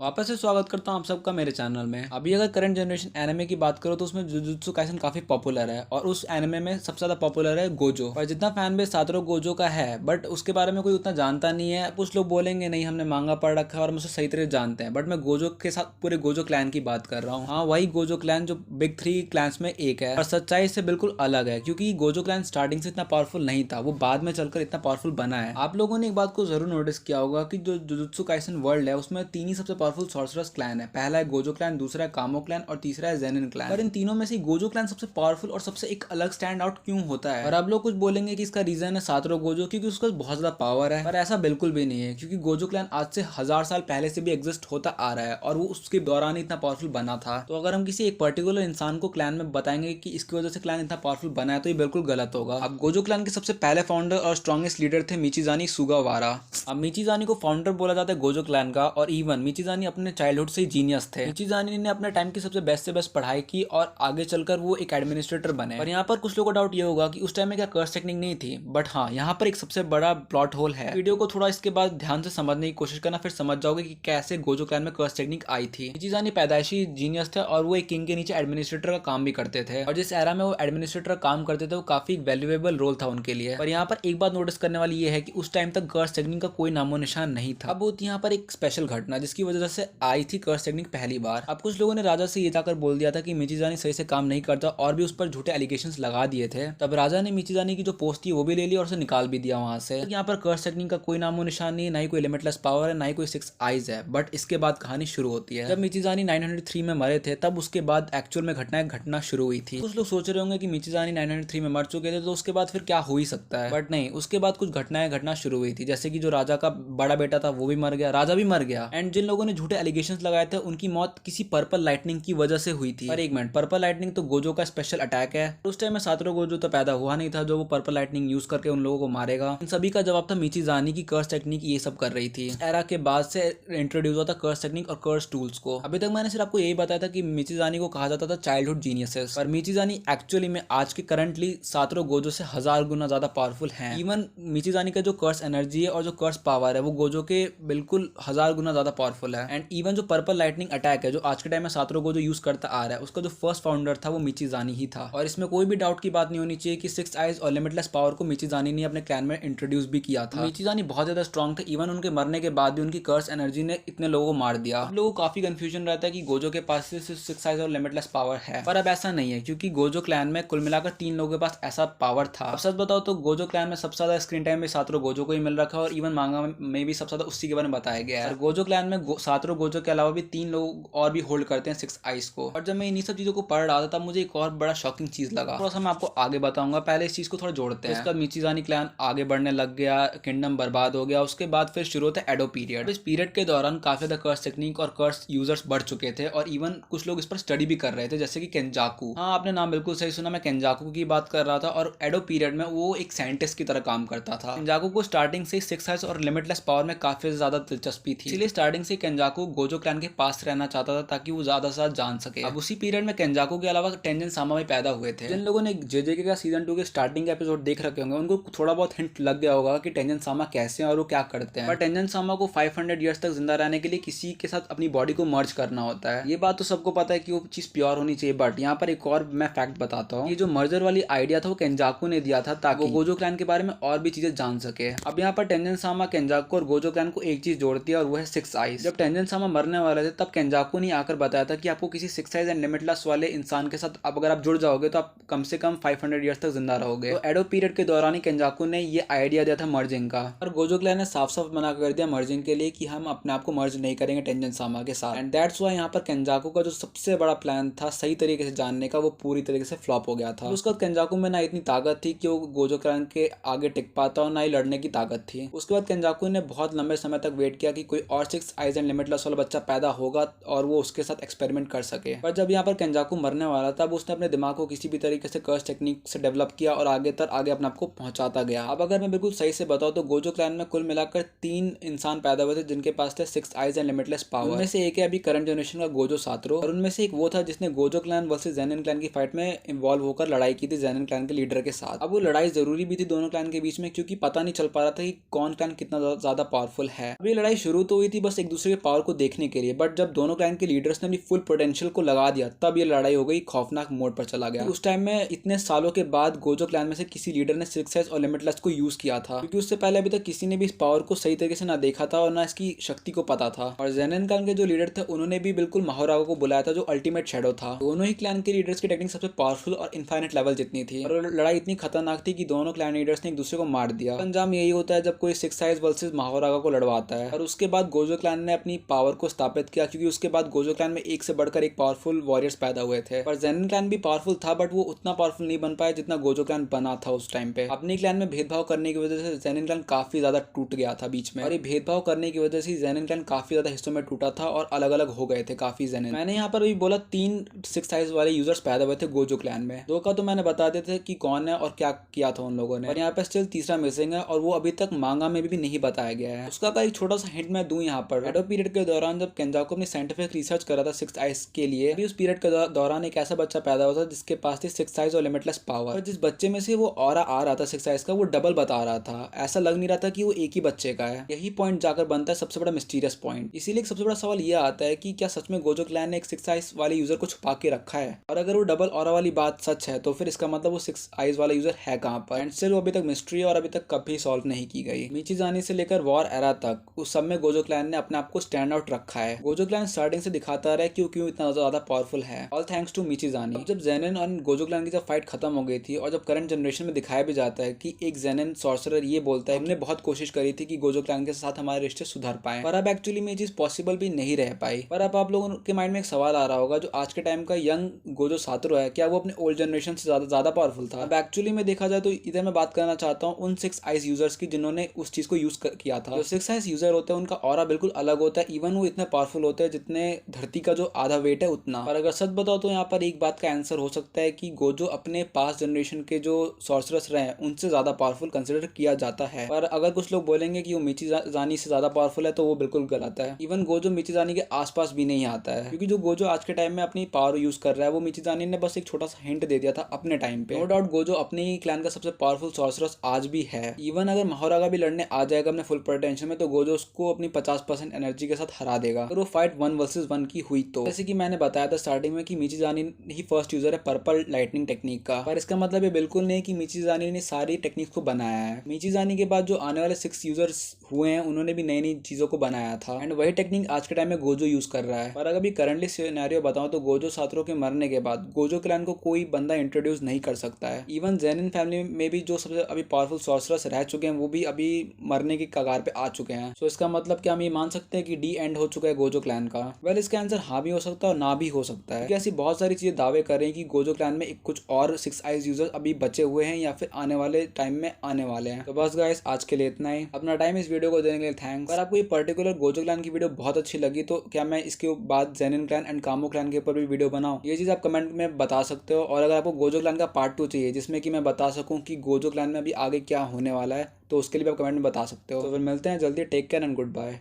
वापस से स्वागत करता हूँ आप सबका मेरे चैनल में। अभी अगर करंट जनरेशन एनिमे की बात करो तो उसमें जुजुत्सु काइसन काफी पॉपुलर है और उस एनिमे में सबसे ज्यादा पॉपुलर है गोजो। और जितना फैन बेस सातरो गोजो का है बट उसके बारे में कोई उतना जानता नहीं है। कुछ लोग बोलेंगे नहीं हमने मांगा पढ़ रखा है और मुझे सही तरह जानते हैं, बट मैं गोजो के साथ पूरे गोजो क्लैन की बात कर रहा हूँ। हाँ, वही गोजो क्लैन जो बिग 3 क्लैंस में एक है और सच्चाई इससे बिल्कुल अलग है, क्योंकि गोजो क्लैन स्टार्टिंग से इतना पावरफुल नहीं था, वो बाद में चलकर इतना पावरफुल बना है। आप लोगों ने एक बात को जरूर नोटिस किया होगा कि जो जुजुत्सु काइसन वर्ल्ड है उसमें तीन ही सबसे पावरफुल सॉर्सरर्स क्लैन है। पहला है गोजो क्लैन, दूसरा है कामो क्लैन और तीसरा है जेनिन क्लैन। पर इन तीनों में से गोजो क्लैन सबसे पावरफुल और सबसे एक अलग स्टैंड आउट क्यों होता है? और अब लोग कुछ बोलेंगे कि इसका रीजन है सातरो गोजो, क्योंकि उसका बहुत ज्यादा पावर है। पर ऐसा बिल्कुल भी नहीं है, क्योंकि गोजो क्लैन आज से 1000 साल पहले से भी एग्जिस्ट होता आ रहा है और वो उसके दौरान ही इतना पावरफुल बना था। तो अगर हम किसी एक पर्टिकुलर इंसान को क्लैन में बताएंगे कि इसकी वजह से क्लैन इतना पावरफुल बना है तो ये बिल्कुल गलत होगा। अब गोजो क्लैन के सबसे पहले फाउंडर और स्ट्रॉन्गेस्ट लीडर थे मिचिजानी सुगावारा। अब मिचिजानी को फाउंडर बोला जाता है गोजो क्लैन का, और इवन मिचिजानी अपने चाइल्डहुड से ही जीनियस थे। मिचिजानी ने अपने टाइम की सबसे बेस्ट से बेस्ट पढ़ाई की और आगे चलकर वो एक एडमिनिस्ट्रेटर बने। पर यहाँ पर कुछ लोगों को डाउट ये होगा कि उस टाइम में क्या कर्स टेक्निक नहीं थी, बट हाँ, यहाँ पर एक सबसे बड़ा प्लॉट होल है। वीडियो को थोड़ा इसके बाद ध्यान से समझने की कोशिश करना, फिर समझ जाओगे कि कैसे गोजो क्लैन में कर्स टेक्निक आई थी। मिचिजानी पैदाइशी जीनियस थे और वो एक किंग के नीचे एडमिनिस्ट्रेटर का काम भी करते थे, और जिस एरा में वो एडमिनिस्ट्रेटर का काम करते थे वो काफी वैल्यूएबल रोल था उनके लिए। पर यहाँ पर एक बात नोटिस करने वाली ये है कि उस टाइम तक कर्स टेक्निक का कोई नामो निशान नहीं था। अब होती यहाँ पर एक स्पेशल घटना जिसकी वजह से आई थी कर्स टेक्निक पहली बार। अब कुछ लोगों ने राजा से ये जाकर बोल दिया था कि मिचिजानी सही से काम नहीं करता और भी उस पर झूठे एलिगेशंस लगा दिए थे। तब राजा ने मिचिजानी की जो पोस्ट थी वो भी ले ली और उसे निकाल भी दिया वहां से। यहाँ पर कर्स टेक्निक का कोई नामो निशान नहीं, ना ही कोई लिमिटलेस पावर है, ना ही कोई 6 आइज है। बट इसके बाद कहानी शुरू होती है। जब मिचिजानी 903 में मरे थे तब उसके बाद एक्चुअल में घटनाएं घटना शुरू हुई थी। कुछ लोग सोच रहे होंगे कि मिचिजानी 903 में मर चुके थे तो उसके बाद फिर क्या हो ही सकता है, बट नहीं, उसके बाद कुछ घटनाएं घटना शुरू हुई थी। जैसे कि जो राजा का बड़ा बेटा था वो भी मर गया, राजा भी मर गया, एंड जिन लोगों ने झूठे एलिगेशंस लगाए थे उनकी मौत किसी पर्पल लाइटनिंग की वजह से हुई थी। पर एक मिनट, पर्पल लाइटनिंग तो गोजो का स्पेशल अटैक है। उस टाइम में सातरो गोजो तो पैदा हुआ नहीं था जो वो पर्पल लाइटनिंग यूज करके उन लोगों को मारेगा। इन सभी का जवाब था मिचिजानी की कर्स टेक्निक ये सब कर रही थी। एरा के बाद से इंट्रोड्यूस हुआ था कर्स टेक्निक और कर्स टूल्स को। अभी तक मैंने सिर्फ आपको यही बताया था कि मिचिजानी को कहा जाता था चाइल्डहुड जीनियसेस, पर मिचिजानी एक्चुअली में आज के करंटली सातरो गोजो से 1000 गुना ज्यादा पावरफुल है। इवन मिचिजानी का जो कर्स एनर्जी है और जो कर्स पावर है वो गोजो के बिल्कुल 1000 गुना ज्यादा पावरफुल है। एंड इवन जो पर्पल लाइटनिंग अटैक है जो आज के टाइम में सातरो गोजो यूज करता आ रहा है उसका जो फर्स्ट फाउंडर था वो मिचिजानी ही था। और इसमें कोई भी डाउट की बात नहीं होनी चाहिए कि 6 आइज और लिमिटलेस पावर को मिचिजानी ने अपने क्लैन में इंट्रोड्यूस भी किया था। मिचिजानी बहुत ज्यादा स्ट्रॉन्ग थे, इवन उनके मरने के बाद भी उनकी कर्स एनर्जी ने इतने लोगों को मार दिया। अब लोगों को काफी कंफ्यूजन रहता है कि गोजो के पास सिर्फ 6 आइज और लिमिटलेस पावर है, पर अब ऐसा नहीं है, क्योंकि गोजो क्लैन में कुल मिलाकर 3 लोगों के पास ऐसा पावर था। अब सच बताओ तो गोजो क्लैन में सबसे ज्यादा स्क्रीन टाइम में सातरो गोजो को ही मिल रखा है और इवन मांगा में भी सबसे ज्यादा उसी के बारे में बताया गया है। गोजो क्लैन में सातरो गोजो के अलावा भी 3 लोग और भी होल्ड करते हैं 6 आइज को। और जब मैं इन्हीं सब चीजों को पढ़ रहा था तब मुझे एक और बड़ा शॉकिंग चीज लगा। थोड़ा सा मैं आपको आगे बताऊंगा, पहले इस चीज को थोड़ा जोड़ते हैं। उसका मिचिजानी क्लैन आगे बढ़ने लग गया, किंगडम बर्बाद हो गया, उसके बाद फिर शुरू होता है एडो पीरियड। इस पीरियड के दौरान काफी ज्यादा कर्स टेक्निक और कर्स यूजर्स बढ़ चुके थे और इवन कुछ लोग इस पर स्टडी भी कर रहे थे, जैसे कि केंजाकू। हाँ, आपने नाम बिल्कुल सही सुना, मैं केंजाकू की बात कर रहा था। और एडो पीरियड में वो एक साइंटिस्ट की तरह काम करता था। केंजाकू को स्टार्टिंग से 6 आइज और लिमिटलेस पावर में काफी ज्यादा दिलचस्पी थी, इसलिए स्टार्टिंग से केंजाकू गोजो क्लैन के पास रहना चाहता था ताकि वो ज्यादा से ज्यादा जान सके। अब उसी पीरियड में केंजाकू के अलावा टेंजन सामा भी पैदा हुए थे। जिन लोगों ने जेजेके का सीजन 2 के स्टार्टिंग एपिसोड देख रखे होंगे उनको थोड़ा बहुत हिंट लग गया होगा कि टेंजन सामा कैसे हैं और वो क्या करते हैं। पर टेंजन सामा को 500 ईयर्स तक जिंदा रहने के लिए किसी के साथ अपनी बॉडी को मर्ज करना होता है। ये बात तो सबको पता है कि वो चीज प्योर होनी चाहिए, बट यहाँ पर एक और मैं फैक्ट बताता हूँ। ये जो मर्जर वाली आइडिया था वो केंजाकू ने दिया था ताकि वो गोजो क्लैन के बारे में और भी चीजें जान सके। अब यहाँ पर टेंजन सामा केंजाकू और गोजो क्लैन को एक चीज जोड़ती है और वो है 6 आइज। जब टेंजन सामा मरने वाले थे तब केंजाकू ने आकर बताया था कि आपको किसी 6 आइज एंड लिमिटलेस वाले इंसान के साथ अब अगर आप जुड़ जाओगे तो आप कम से कम 500 ईयर्स तक जिंदा रहोगे। तो एडो पीरियड के दौरान ही केंजाकू ने ये आइडिया दिया था मर्जिंग का, और गोजो क्लैन ने साफ साफ मना कर दिया मर्जिंग के लिए कि हम अपने आप को मर्ज नहीं करेंगे टेंजन सामा के साथ। एंड दैट्स व्हाई यहाँ पर केंजाकू का जो सबसे बड़ा प्लान था सही तरीके से जानने का वो पूरी तरीके से फ्लॉप हो गया था। उसके बाद केंजाकू में ना इतनी ताकत थी कि वो गोजो क्लैन के आगे टिक पाता और ना ही लड़ने की ताकत थी। उसके बाद केंजाकू ने बहुत लंबे समय तक वेट किया कि कोई और 6 आइज एंड लिमिटलेस वाला बच्चा पैदा होगा और वो उसके साथ एक्सपेरिमेंट कर सके। पर जब यहाँ पर केंजाकू मरने वाला तब उसने अपने दिमाग को किसी भी तरीके से कर्स टेक्निक से डेवलप किया और आगे अपने आप को पहुंचाता गया। अब अगर मैं बिल्कुल सही से बताऊं तो गोजो क्लैन में कुल मिलाकर 3 इंसान पैदा हुए थे जिनके पास थे 6 आइज एंड लिमिटलेस पावर। उनमें से एक है अभी करंट जनरेशन का गोजो सातरो, और उनमें से एक वो था जिसने Gojo clan versus Zenin clan की फाइट में इन्वॉल्व होकर लड़ाई की थी जेनिन क्लैन के लीडर के साथ। अब वो लड़ाई जरूरी भी थी दोनों क्लैन के बीच में, क्योंकि पता नहीं चल पा रहा था कि कौन क्लैन कितना ज्यादा पावरफुल है। अब ये लड़ाई शुरू तो हुई थी बस एक दूसरे के पावर को देखने के लिए, बट जब दोनों क्लैन के लीडर्स ने अपनी फुल पोटेंशियल को लगा दिया तब ये लड़ाई हो गई, खौफनाक मोड पर चला गया। उस टाइम में इतने सालों के बाद गोजो क्लैन में से किसी लीडर ने सिक्स आइज और लिमिटलेस को यूज किया था, क्योंकि उससे पहले अभी तक किसी ने भी इस पावर को सही तरीके से ना देखा था और ना इसकी शक्ति को पता था। और ज़ेनिन क्लैन के जो लीडर थे उन्होंने भी बिल्कुल माहोरागा को बुलाया था जो अल्टीमेट शैडो था। दोनों ही क्लैन के लीडर्स की टेक्निक सबसे पावरफुल और इनफाइनेट लेवल जितनी थी और लड़ाई इतनी खतरनाक थी कि दोनों क्लैन लीडर्स ने एक दूसरे को मार दिया। अंजाम यही होता है जब कोई सिक्स आइज वर्सेस माहोरागा को लड़वाता है। और उसके बाद गोजो क्लैन ने अपनी पावर को स्थापित किया, क्योंकि उसके बाद गोजो क्लैन में एक से बढ़कर एक पावरफुल वॉरियर्स पैदा हुए थे। पर ज़ेनिन क्लैन भी पावरफुल था, बट वो उतना पावरफुल नहीं बन पाया जितना गोजो क्लैन बना था उस टाइम पे। अपने क्लैन में भेदभाव करने की वजह से ज़ेनिन क्लैन काफी ज्यादा टूट गया था बीच में, और ये भेदभाव करने की वजह से ज़ेनिन क्लैन काफी ज्यादा हिस्सों में टूटा था और अलग अलग हो गए थे काफी ज़ेनिन। मैंने यहाँ पर भी बोला 3 सिक्स आइज वाले यूजर्स पैदा हुए थे गोजो क्लैन में। 2 का तो मैंने बता देते थे कि कौन है और क्या किया था उन लोगों ने, और यहाँ पे स्टिल तीसरा मिसिंग है और वो अभी तक मांगा में भी नहीं बताया गया है। उसका एक छोटा सा हिंट मैं दूं यहाँ पर, एडो पीरियड के दौरान जब केंजाकू अपनी साइंटिफिक रिसर्च कर रहा था सिक्स आइज के लिए, उस पीरियड के दौरान एक ऐसा बच्चा पैदा हुआ था जिसके पास थी सिक्स आइज और लिमिटलेस पावर। और जिस बच्चे में से वो ऑरा आ रहा था सिक्स आइज का, वो डबल बता रहा था, ऐसा लग नहीं रहा था कि वो एक ही बच्चे का है। यही पॉइंट जाकर बनता है सबसे बड़ा मिस्टीरियस पॉइंट। इसीलिए सबसे बड़ा सवाल ये आता है कि क्या सच में गोजो क्लैन ने एक सिक्स आइज वाले यूजर को छुपा के रखा है, और अगर वो डबल ऑरा वाली बात सच है तो फिर इसका मतलब वो सिक्स आइज वाला यूजर है कहाँ पर। एंड स्टिल वो अभी तक मिस्ट्री और अभी तक कभी सॉल्व नहीं की गई। मिचिजानी से लेकर वॉर एरा तक उस सब में गोजो क्लैन ने अपने आप को स्टैंड आउट रखा है। गोजो क्लैन स्टार्टिंग से दिखाता रहा है क्यों इतना ज्यादा पावरफुल है, ऑल थैंक्स टू मिचिजानी। जब ज़ेनिन और गोजो क्लैन की जब फाइट खत्म हो गई थी और जब करंट जनरेशन में दिखाया भी जाता है कि एक ज़ेनिन सॉर्सरर ये बोलता है हमने बहुत कोशिश करी थी कि गोजो क्लैन के साथ हमारे रिश्ते सुधर पाए, पर अब एक्चुअली में ये चीज पॉसिबल भी नहीं रह पाई। पर अब आप लोगों के माइंड में एक सवाल आ रहा होगा, जो आज के टाइम का यंग गोजो सातोरू है, क्या वो अपने ओल्ड जनरेशन से ज्यादा पावरफुल था? अब एक्चुअली में देखा जाए तो इधर मैं बात करना चाहता हूँ उन सिक्स आइज यूजर्स की जिन्होंने उस चीज को यूज किया था। जो सिक्स आइज यूजर होते हैं उनका ऑरा बिल्कुल अलग होता है, इवन वो इतने पावरफुल होते हैं जितने धरती का जो आधा वेट है उतना। और अगर सच बताओ तो यहाँ पर एक बात का आंसर हो सकता है कि गोजो अपने पास्ट जनरेशन के जो सॉर्सरर्स रहे हैं उनसे ज्यादा पावरफुल कंसिडर किया जाता है। पर अगर कुछ लोग बोलेंगे कि वो मिचिजानी से ज्यादा पावरफुल है तो वो बिल्कुल गलत है। इवन गोजो मिचिजानी के आसपास भी नहीं आता है, क्योंकि जो गोजो आज के टाइम में अपनी पावर यूज कर रहा है वो मिचिजानी ने बस एक छोटा सा हिंट दे दिया था अपने टाइम पे। नो डाउट गोजो अपने ही क्लैन का सबसे पावरफुल सॉर्सरर्स आज भी है। इवन अगर माहोरागा भी लड़ने आ जाएगा अपने फुल पोटेंशियल में तो गोजो उसको अपनी 50% एनर्जी के साथ हरा देगा अगर वो फाइट 1 वर्सेस 1 की हुई तो। जैसे कि मैंने बताया था स्टार्टिंग में कि मिचिजानी ही फर्स्ट यूजर है पर्पल लाइटनिंग टेक्निक का, पर इसका मतलब ये बिल्कुल नहीं कि मिचिजानी ने सारी टेक्निक्स को बनाया है। मिचिजानी के बाद जो आने वाले 6 यूजर्स हुए हैं उन्होंने भी नई नई चीजों को बनाया था, एंड वही टेक्निक आज के टाइम में गोजो यूज कर रहा है। पर अगर करंटली सिनेरियो बताऊं तो गोजो सातोरू के मरने के बाद गोजो क्लैन को कोई बंदा इंट्रोड्यूस नहीं कर सकता है। इवन ज़ेनिन फैमिली में भी जो सबसे अभी पावरफुल सॉर्सरर्स रह चुके हैं वो भी अभी मरने की कगार पे आ चुके हैं। सो इसका मतलब क्या हम ये मान सकते हैं कि डी एंड हो चुका है गोजो क्लैन का? वेल इसका आंसर हाँ भी हो सकता है और ना भी हो सकता है, क्योंकि ऐसी बहुत सारी चीजें दावे कर रही हैं कि गोजो क्लैन में एक कुछ और सिक्स आइज यूजर अभी बचे हुए हैं या फिर आने वाले टाइम में आने वाले हैं। तो बस गाइस आज के लिए इतना ही। अपना टाइम इस वीडियो को देने के लिए थैंक्स। अगर आपको ये पर्टिकुलर गोजो क्लैन की वीडियो बहुत अच्छी लगी तो क्या मैं इसके बाद ज़ेनिन क्लैन एंड कामो क्लैन के ऊपर भी वीडियो बनाऊं, ये चीज आप कमेंट में बता सकते हो। और अगर आपको गोजो क्लैन का पार्ट 2 चाहिए जिसमें कि मैं बता सकूं कि गोजो क्लैन में अभी आगे क्या होने वाला है तो उसके लिए आप कमेंट में बता सकते हो। तो फिर मिलते हैं जल्दी, take care and good bye.